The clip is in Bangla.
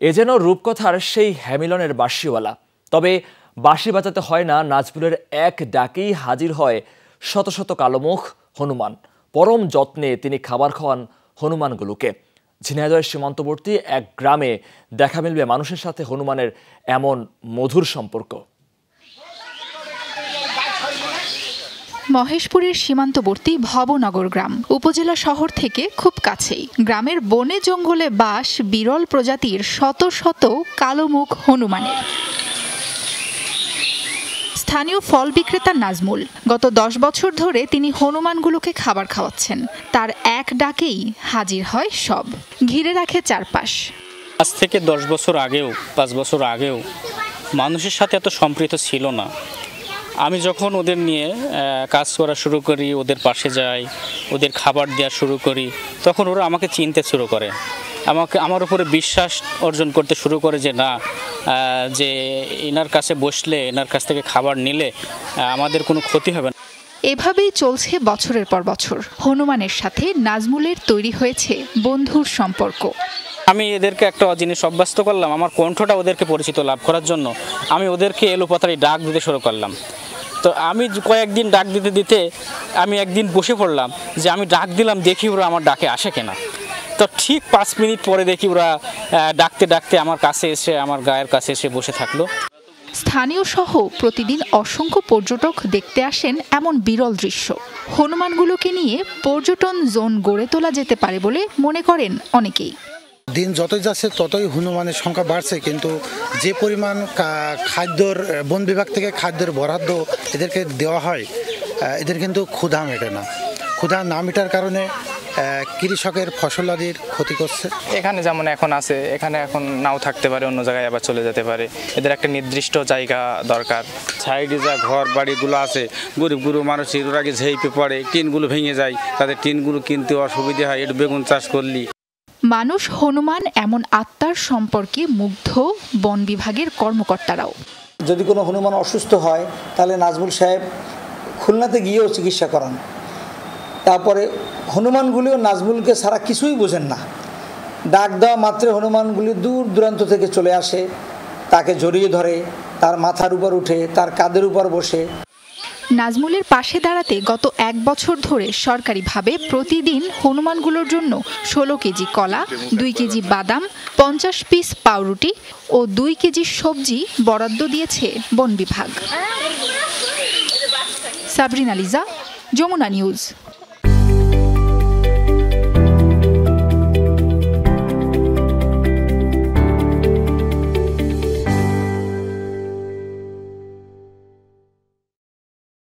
এ যেন রূপকথার সেই হ্যামিলনের বাঁশিওয়ালা। তবে বাঁশি বাজাতে হয় না, নাজমুলের এক ডাকেই হাজির হয় শত শত কালোমুখ হনুমান। পরম যত্নে তিনি খাবার খাওয়ান হনুমানগুলোকে। ঝিনাইদহের সীমান্তবর্তী এক গ্রামে দেখা মিলবে মানুষের সাথে হনুমানের এমন মধুর সম্পর্ক। মহেশপুরের সীমান্তবর্তী ভবনগর গ্রাম উপজেলা শহর থেকে খুব কাছেই। গ্রামের বনে জঙ্গলে বাস বিরল প্রজাতির শত শত কালোমুখ হনুমানের। স্থানীয় ফল বিক্রেতা নাজমুল গত 10 বছর ধরে তিনি হনুমানগুলোকে খাবার খাওয়াচ্ছেন। তার এক ডাকেই হাজির হয় সব, ঘিরে রাখে চারপাশ। আজ থেকে 10 বছর আগেও 5 বছর আগেও মানুষের সাথে এত সম্পৃক্ত ছিল না। আমি যখন ওদের নিয়ে কাজ করা শুরু করি, ওদের পাশে যাই, ওদের খাবার দেওয়া শুরু করি, তখন ওরা আমাকে চিনতে শুরু করে, আমার উপরে বিশ্বাস অর্জন করতে শুরু করে যে না, যে এনার কাছে বসলে, এনার কাছ থেকে খাবার নিলে আমাদের কোনো ক্ষতি হবে না। এভাবেই চলছে বছরের পর বছর। হনুমানের সাথে নাজমুলের তৈরি হয়েছে বন্ধুর সম্পর্ক। আমি এদেরকে একটা জিনিস অভ্যস্ত করলাম, আমার কণ্ঠটা ওদেরকে পরিচিত লাভ করার জন্য আমি ওদেরকে এলোপাতাড়ি ডাক দিতে শুরু করলাম। তো আমি কয়েকদিন ডাক দিতে দিতে আমি একদিন বসে পড়লাম যে আমি ডাক দিলাম, দেখি ওরা আমার ডাকে আসে কিনা। তো ঠিক 5 মিনিট পরে দেখি ওরা ডাকতে ডাকতে আমার কাছে এসে, আমার গায়ের কাছে এসে বসে থাকলো। স্থানীয় সহ প্রতিদিন অসংখ্য পর্যটক দেখতে আসেন এমন বিরল দৃশ্য। হনুমানগুলোকে নিয়ে পর্যটন জোন গড়ে তোলা যেতে পারে বলে মনে করেন অনেকেই। দিন যতই যাচ্ছে ততই হনুমানের সংখ্যা বাড়ছে, কিন্তু যে পরিমাণ খাদ্যর বন বিভাগ থেকে খাদ্যের বরাদ্দ এদেরকে দেওয়া হয়, এদের কিন্তু ক্ষুধা মেটে না। ক্ষুধা না মেটার কারণে কৃষকের ফসলাদির ক্ষতি করছে। এখানে যেমন এখন আছে, এখানে এখন নাও থাকতে পারে, অন্য জায়গায় আবার চলে যেতে পারে। এদের একটা নির্দিষ্ট জায়গা দরকার। সাইডে যা ঘর বাড়িগুলো আছে, গরিব গরিব মানুষের ওর আগে ঝেঁপে পড়ে, টিনগুলো ভেঙে যায়, তাদের টিনগুলো কিনতে অসুবিধা হয়। একটু বেগুন চাষ করলি। মানুষ হনুমান এমন আত্মার সম্পর্কে মুগ্ধ বন বিভাগের কর্মকর্তারাও। যদি কোনো হনুমান অসুস্থ হয় তাহলে নাজমুল সাহেব খুলনাতে গিয়েও চিকিৎসা করান। তারপরে হনুমানগুলিও নাজমুলকে ছাড়া কিছুই বোঝেন না। ডাক দেওয়া মাত্র হনুমানগুলি দূর দূরান্ত থেকে চলে আসে, তাকে জড়িয়ে ধরে, তার মাথার উপর উঠে, তার কাঁধের উপর বসে। নাজমুলের পাশে দাঁড়াতে গত 1 বছর ধরে সরকারিভাবে প্রতিদিন হনুমানগুলোর জন্য 16 কেজি কলা, 2 কেজি বাদাম, 50 পিস পাউরুটি ও 2 কেজি সবজি বরাদ্দ দিয়েছে বন বিভাগ। সাবরিনা লিজা, যমুনা নিউজ।